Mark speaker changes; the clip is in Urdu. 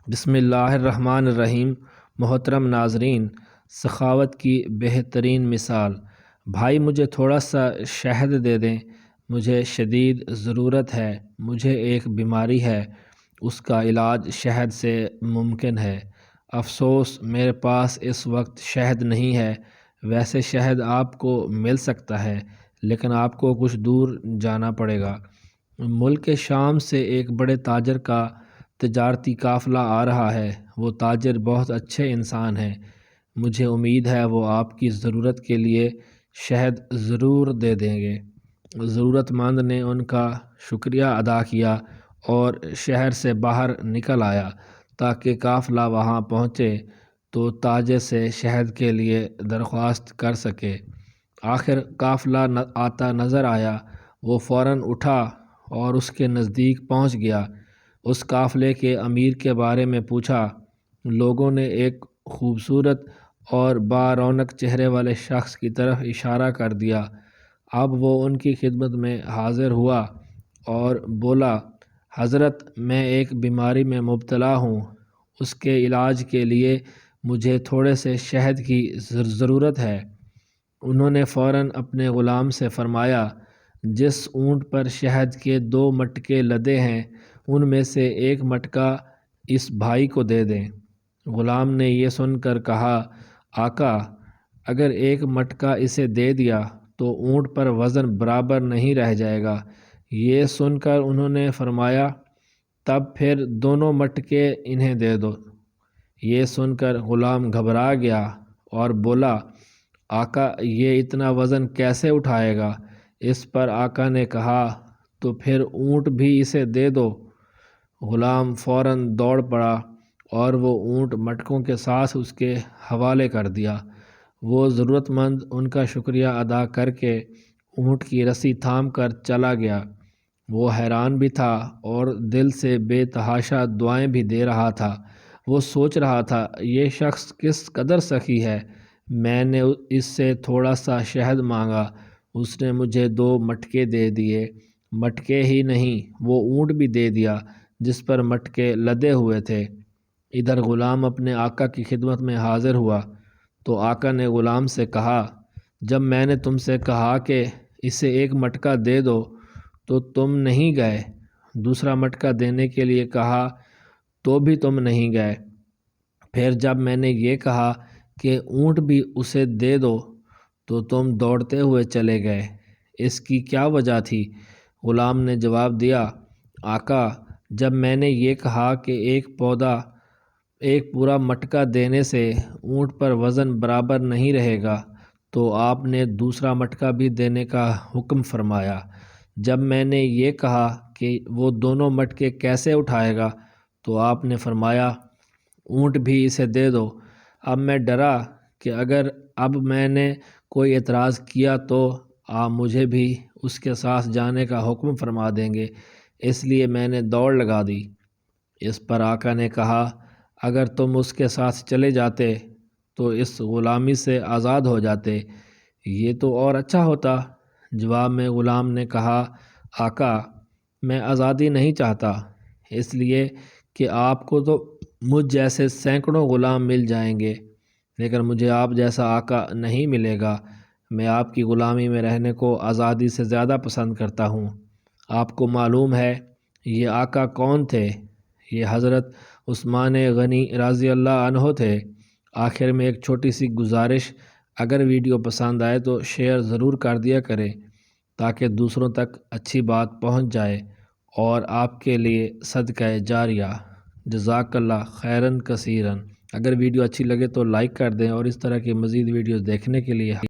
Speaker 1: بسم اللہ الرحمن الرحیم۔ محترم ناظرین، سخاوت کی بہترین مثال۔ بھائی مجھے تھوڑا سا شہد دے دیں، مجھے شدید ضرورت ہے، مجھے ایک بیماری ہے، اس کا علاج شہد سے ممکن ہے۔ افسوس میرے پاس اس وقت شہد نہیں ہے۔ ویسے شہد آپ کو مل سکتا ہے، لیکن آپ کو کچھ دور جانا پڑے گا۔ ملک شام سے ایک بڑے تاجر کا تجارتی قافلہ آ رہا ہے۔ وہ تاجر بہت اچھے انسان ہیں، مجھے امید ہے وہ آپ کی ضرورت کے لیے شہد ضرور دے دیں گے۔ ضرورت مند نے ان کا شکریہ ادا کیا اور شہر سے باہر نکل آیا تاکہ قافلہ وہاں پہنچے تو تاجر سے شہد کے لیے درخواست کر سکے۔ آخر قافلہ آتا نظر آیا، وہ فوراً اٹھا اور اس کے نزدیک پہنچ گیا۔ اس قافلے کے امیر کے بارے میں پوچھا۔ لوگوں نے ایک خوبصورت اور با رونق چہرے والے شخص کی طرف اشارہ کر دیا۔ اب وہ ان کی خدمت میں حاضر ہوا اور بولا، حضرت میں ایک بیماری میں مبتلا ہوں، اس کے علاج کے لیے مجھے تھوڑے سے شہد کی ضرورت ہے۔ انہوں نے فوراً اپنے غلام سے فرمایا، جس اونٹ پر شہد کے 2 مٹکے لدے ہیں ان میں سے ایک مٹکا اس بھائی کو دے دیں۔ غلام نے یہ سن کر کہا، آقا اگر ایک مٹکا اسے دے دیا تو اونٹ پر وزن برابر نہیں رہ جائے گا۔ یہ سن کر انہوں نے فرمایا، تب پھر دونوں مٹکے انہیں دے دو۔ یہ سن کر غلام گھبرا گیا اور بولا، آقا یہ اتنا وزن کیسے اٹھائے گا؟ اس پر آقا نے کہا، تو پھر اونٹ بھی اسے دے دو۔ غلام فوراً دوڑ پڑا اور وہ اونٹ مٹکوں کے ساتھ اس کے حوالے کر دیا۔ وہ ضرورت مند ان کا شکریہ ادا کر کے اونٹ کی رسی تھام کر چلا گیا۔ وہ حیران بھی تھا اور دل سے بے تحاشا دعائیں بھی دے رہا تھا۔ وہ سوچ رہا تھا، یہ شخص کس قدر سخی ہے، میں نے اس سے تھوڑا سا شہد مانگا، اس نے مجھے 2 مٹکے دے دیے، مٹکے ہی نہیں وہ اونٹ بھی دے دیا جس پر مٹکے لدے ہوئے تھے۔ ادھر غلام اپنے آقا کی خدمت میں حاضر ہوا تو آقا نے غلام سے کہا، جب میں نے تم سے کہا کہ اسے ایک مٹکا دے دو تو تم نہیں گئے، دوسرا مٹکا دینے کے لیے کہا تو بھی تم نہیں گئے، پھر جب میں نے یہ کہا کہ اونٹ بھی اسے دے دو تو تم دوڑتے ہوئے چلے گئے، اس کی کیا وجہ تھی؟ غلام نے جواب دیا، آقا جب میں نے یہ کہا کہ ایک پورا مٹکا دینے سے اونٹ پر وزن برابر نہیں رہے گا تو آپ نے دوسرا مٹکا بھی دینے کا حکم فرمایا۔ جب میں نے یہ کہا کہ وہ دونوں مٹکے کیسے اٹھائے گا تو آپ نے فرمایا، اونٹ بھی اسے دے دو۔ اب میں ڈرا کہ اگر اب میں نے کوئی اعتراض کیا تو آپ مجھے بھی اس کے ساتھ جانے کا حکم فرما دیں گے، اس لیے میں نے دوڑ لگا دی۔ اس پر آقا نے کہا، اگر تم اس کے ساتھ چلے جاتے تو اس غلامی سے آزاد ہو جاتے، یہ تو اور اچھا ہوتا۔ جواب میں غلام نے کہا، آقا میں آزادی نہیں چاہتا، اس لیے کہ آپ کو تو مجھ جیسے سینکڑوں غلام مل جائیں گے، لیکن مجھے آپ جیسا آقا نہیں ملے گا۔ میں آپ کی غلامی میں رہنے کو آزادی سے زیادہ پسند کرتا ہوں۔ آپ کو معلوم ہے یہ آقا کون تھے؟ یہ حضرت عثمان غنی رضی اللہ عنہ تھے۔ آخر میں ایک چھوٹی سی گزارش، اگر ویڈیو پسند آئے تو شیئر ضرور کر دیا کریں تاکہ دوسروں تک اچھی بات پہنچ جائے اور آپ کے لیے صدقہ جاریہ۔ جزاک اللہ خیراً کثیراً۔ اگر ویڈیو اچھی لگے تو لائک کر دیں اور اس طرح کی مزید ویڈیوز دیکھنے کے لیے